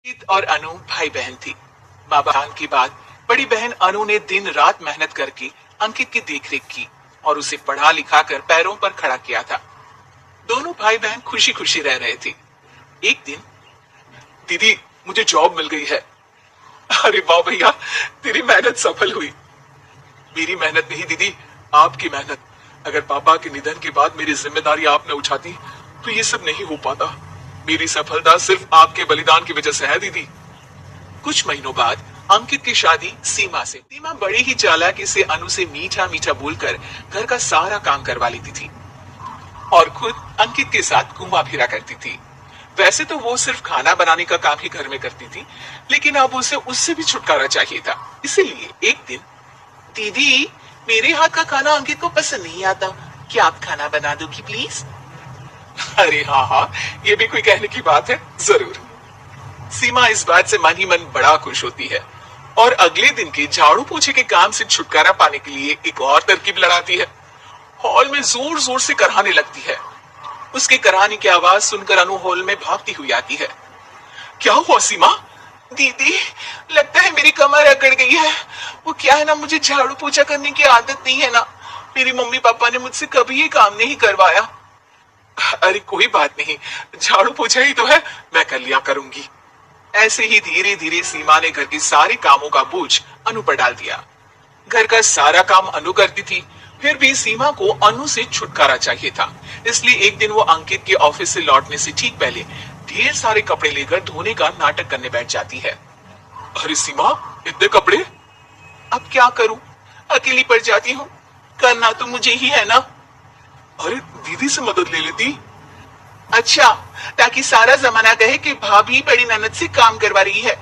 अंकित और अनु भाई बहन थी। माँ बहन की बाद बड़ी बहन अनु ने दिन रात मेहनत करके अंकित की देखरेख की और उसे पढ़ा लिखा कर पैरों पर खड़ा किया था। दोनों भाई बहन खुशी खुशी रह रहे थे। एक दिन, दीदी मुझे जॉब मिल गई है। अरे वाह भैया, तेरी मेहनत सफल हुई। मेरी मेहनत नहीं दीदी, आपकी मेहनत। अगर पापा के निधन के बाद मेरी जिम्मेदारी आपने उठाती तो ये सब नहीं हो पाता। मेरी सफलता सिर्फ आपके बलिदान की वजह से है दीदी। कुछ महीनों बाद अंकित की शादी सीमा से। सीमा बड़ी ही चालाकी से अनु से मीठा मीठा बोलकर घर का सारा काम करवा लेती थी और खुद अंकित के साथ घुमा फिरा करती थी। वैसे तो वो सिर्फ खाना बनाने का काम ही घर में करती थी, लेकिन अब उसे उससे भी छुटकारा चाहिए था। इसीलिए एक दिन, दीदी मेरे हाथ का खाना अंकित को पसंद नहीं आता, क्या आप खाना बना दोगी प्लीज? अरे हाँ हाँ, ये भी कोई कहने की बात है, जरूर। सीमा इस बात से मन ही मन बड़ा खुश होती है और अगले दिन के झाड़ू पोछे के काम से छुटकारा पाने के लिए एक और तरकीब लड़ाती है। हॉल में जोर जोर से कराहने लगती है। उसके कराहने की आवाज सुनकर अनु हॉल में भागती हुई आती है। क्या हुआ सीमा? दीदी लगता है मेरी कमर अकड़ गई है। वो क्या है ना, मुझे झाड़ू पोछा करने की आदत नहीं है ना। मेरी मम्मी पापा ने मुझसे कभी ये काम नहीं करवाया। अरे कोई बात नहीं, झाड़ू पोछा ही तो है, मैं कर लिया करूंगी। ऐसे ही धीरे धीरे सीमा ने घर के सारे कामों का बोझ अनु पर डाल दिया। घर का सारा काम अनु करती थी, फिर भी सीमा को अनु से छुटकारा चाहिए था। इसलिए एक दिन वो अंकित के ऑफिस से लौटने से ठीक पहले ढेर सारे कपड़े लेकर धोने का नाटक करने बैठ जाती है। अरे सीमा, इतने कपड़े? अब क्या करूं, अकेली पड़ जाती हूँ, करना तो मुझे ही है ना। अरे दीदी से मदद ले लेती। अच्छा, ताकि सारा जमाना कहे कि भाभी बड़ी ननद से काम करवा रही है।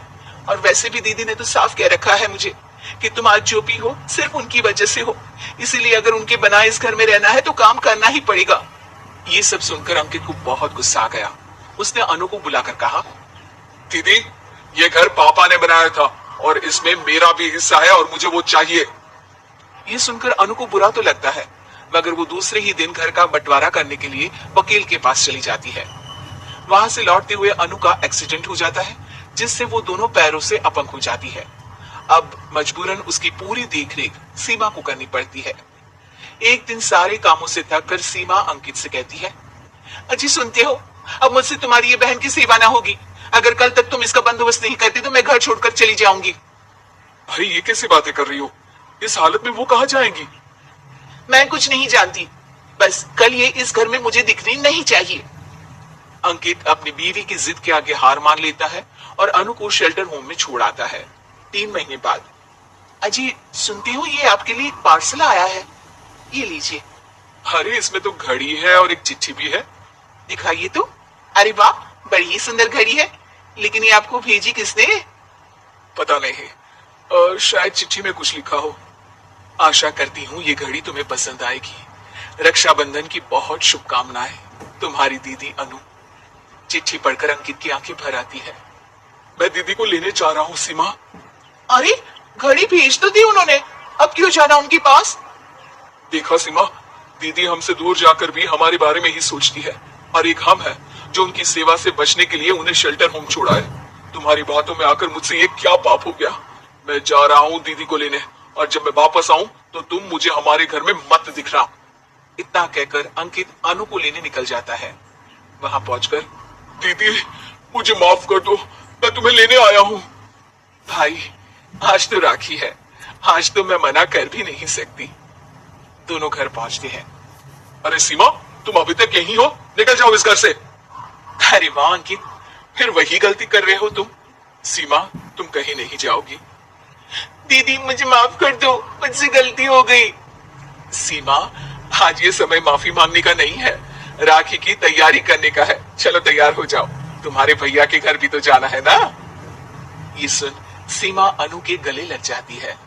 और वैसे भी दीदी ने तो साफ कह रखा है मुझे कि तुम आज जो भी हो सिर्फ उनकी वजह से हो, इसीलिए अगर उनके बनाए इस घर में रहना है तो काम करना ही पड़ेगा। ये सब सुनकर अंकित को बहुत गुस्सा आ गया। उसने अनु को बुलाकर कहा, दीदी ये घर पापा ने बनाया था और इसमें मेरा भी हिस्सा है और मुझे वो चाहिए। ये सुनकर अनु को बुरा तो लगता है, मगर वो दूसरे ही दिन घर का बंटवारा करने के लिए वकील के पास चली जाती है। वहां से लौटते हुए अनु का एक्सीडेंट हो जाता है, जिससे वो दोनों पैरों से अपंग हो जाती है। अब मजबूरन उसकी पूरी देखरेख सीमा को करनी पड़ती है। एक दिन सारे कामों से थक कर सीमा अंकित से कहती है, अजी सुनते हो, अब मुझसे तुम्हारी ये बहन की सेवा ना होगी। अगर कल तक तुम इसका बंदोबस्त नहीं करती तो मैं घर छोड़कर चली जाऊंगी। भाई ये कैसी बातें कर रही हो, इस हालत में वो कहाँ जाएंगी? मैं कुछ नहीं जानती, बस कल ये इस घर में मुझे दिखनी नहीं चाहिए। अंकित अपनी बीवी की जिद के आगे हार मान लेता है और अनु को शेल्टर होम में छोड़ आता है। 3 महीने बाद, अजी सुनती हो, ये आपके लिए एक पार्सल आया है, ये लीजिए। अरे इसमें तो घड़ी है और एक चिट्ठी भी है। दिखाइए तो। अरे वाह, बड़ी ही सुंदर घड़ी है, लेकिन ये आपको भेजी किसने? पता नहीं, शायद चिट्ठी में कुछ लिखा हो। आशा करती हूँ ये घड़ी तुम्हें पसंद आएगी। रक्षाबंधन की बहुत शुभकामनाएं, तुम्हारी दीदी अनु। चिट्ठी पढ़कर अंकित की आंखें भर आती है। मैं दीदी को लेने जा रहा हूँ सीमा। अरे घड़ी भेज तो दी उन्होंने, अब क्यों जाना उनके पास? देखा सीमा, दीदी हमसे दूर जाकर भी हमारे बारे में ही सोचती है, और एक हम है जो उनकी सेवा से बचने के लिए उन्हें शेल्टर होम छोड़ा है। तुम्हारी बातों में आकर मुझसे ये क्या पाप हो गया। मैं जा रहा हूँ दीदी को लेने, और जब मैं वापस आऊं तो तुम मुझे हमारे घर में मत दिखना। इतना कहकर अंकित अनु को लेने निकल जाता है। वहां पहुंचकर, दीदी मुझे माफ कर दो, मैं तुम्हें लेने आया हूँ। भाई आज तो राखी है, आज तो मैं मना कर भी नहीं सकती। दोनों घर पहुंचते हैं। अरे सीमा, तुम अभी तक यहीं हो? निकल जाओ इस घर से। अरे वाह अंकित, फिर वही गलती कर रहे हो तुम। सीमा तुम कहीं नहीं जाओगी। दीदी मुझे माफ कर दो, मुझसे गलती हो गई। सीमा आज ये समय माफी मांगने का नहीं है, राखी की तैयारी करने का है। चलो तैयार हो जाओ, तुम्हारे भैया के घर भी तो जाना है ना। ये सुन सीमा अनु के गले लग जाती है।